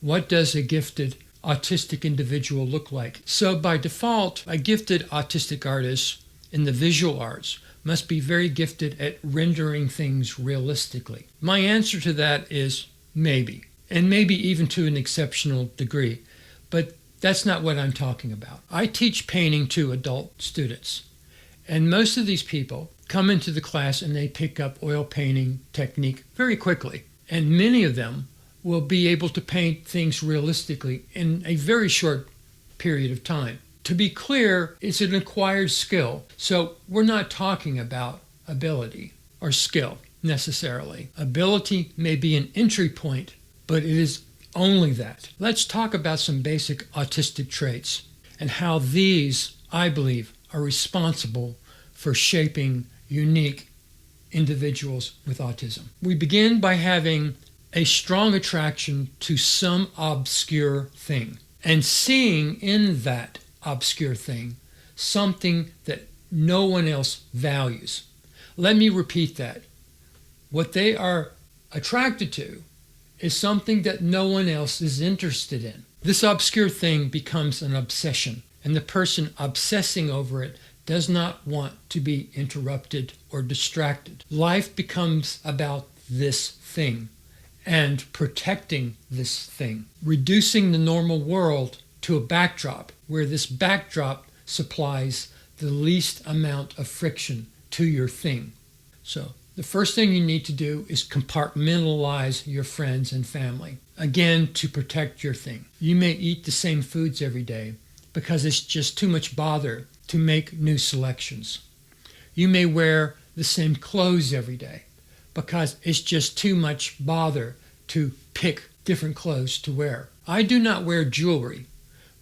What does a gifted autistic individual look like? So by default, a gifted autistic artist in the visual arts must be very gifted at rendering things realistically. My answer to that is maybe, and maybe even to an exceptional degree, but that's not what I'm talking about. I teach painting to adult students, and most of these people come into the class and they pick up oil painting technique very quickly, and many of them will be able to paint things realistically in a very short period of time. To be clear, it's an acquired skill, so we're not talking about ability or skill necessarily. Ability may be an entry point, but it is only that. Let's talk about some basic autistic traits and how these, I believe, are responsible for shaping unique individuals with autism. We begin by having a strong attraction to some obscure thing and seeing in that obscure thing something that no one else values. Let me repeat that. What they are attracted to is something that no one else is interested in. This obscure thing becomes an obsession, and the person obsessing over it does not want to be interrupted or distracted. Life becomes about this thing and protecting this thing, reducing the normal world to a backdrop where this backdrop supplies the least amount of friction to your thing. So the first thing you need to do is compartmentalize your friends and family, again, to protect your thing. You may eat the same foods every day because it's just too much bother to make new selections. You may wear the same clothes every day because it's just too much bother to pick different clothes to wear. I do not wear jewelry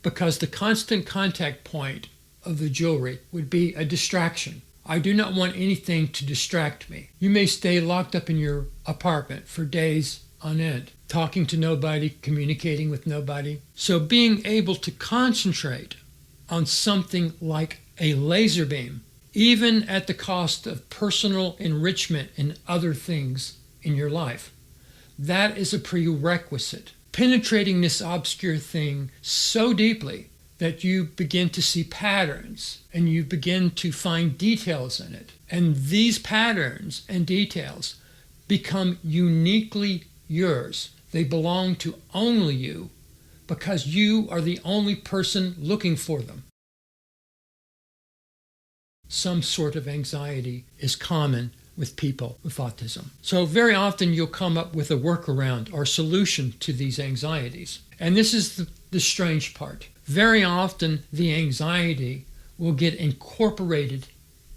because the constant contact point of the jewelry would be a distraction. I do not want anything to distract me. You may stay locked up in your apartment for days on end, talking to nobody, communicating with nobody. So being able to concentrate on something like a laser beam, even at the cost of personal enrichment and other things in your life, that is a prerequisite. Penetrating this obscure thing so deeply that you begin to see patterns and you begin to find details in it. And these patterns and details become uniquely yours. They belong to only you because you are the only person looking for them. Some sort of anxiety is common with people with autism. So very often you'll come up with a workaround or solution to these anxieties. And this is the strange part. Very often the anxiety will get incorporated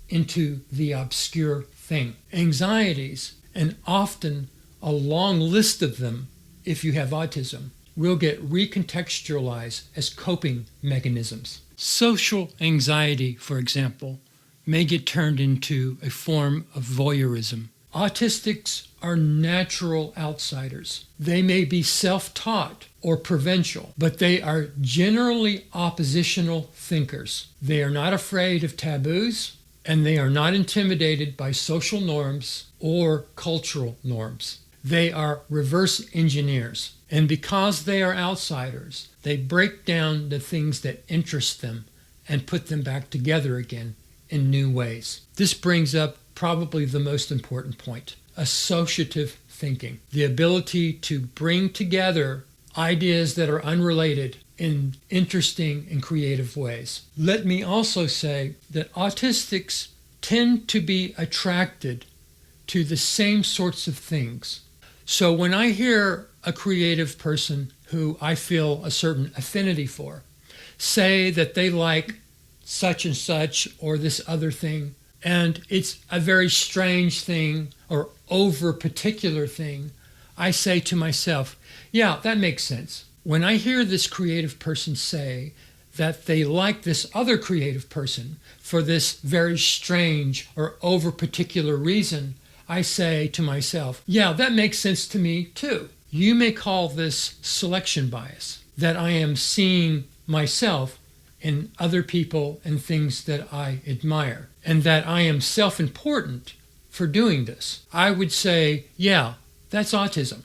into the obscure thing. Anxieties, and often a long list of them, if you have autism, will get recontextualized as coping mechanisms. Social anxiety, for example, may get turned into a form of voyeurism. Autistics are natural outsiders. They may be self-taught or provincial, but they are generally oppositional thinkers. They are not afraid of taboos, and they are not intimidated by social norms or cultural norms. They are reverse engineers, and because they are outsiders, they break down the things that interest them and put them back together again in new ways. This brings up probably the most important point: associative thinking, the ability to bring together ideas that are unrelated in interesting and creative ways. Let me also say that autistics tend to be attracted to the same sorts of things. So when I hear a creative person who I feel a certain affinity for say that they like such and such or this other thing, and it's a very strange thing or over particular thing, I say to myself, yeah, that makes sense. When I hear this creative person say that they like this other creative person for this very strange or over particular reason, I say to myself, yeah, that makes sense to me too. You may call this selection bias, that I am seeing myself in other people and things that I admire, and that I am self-important for doing this. I would say, yeah, that's autism.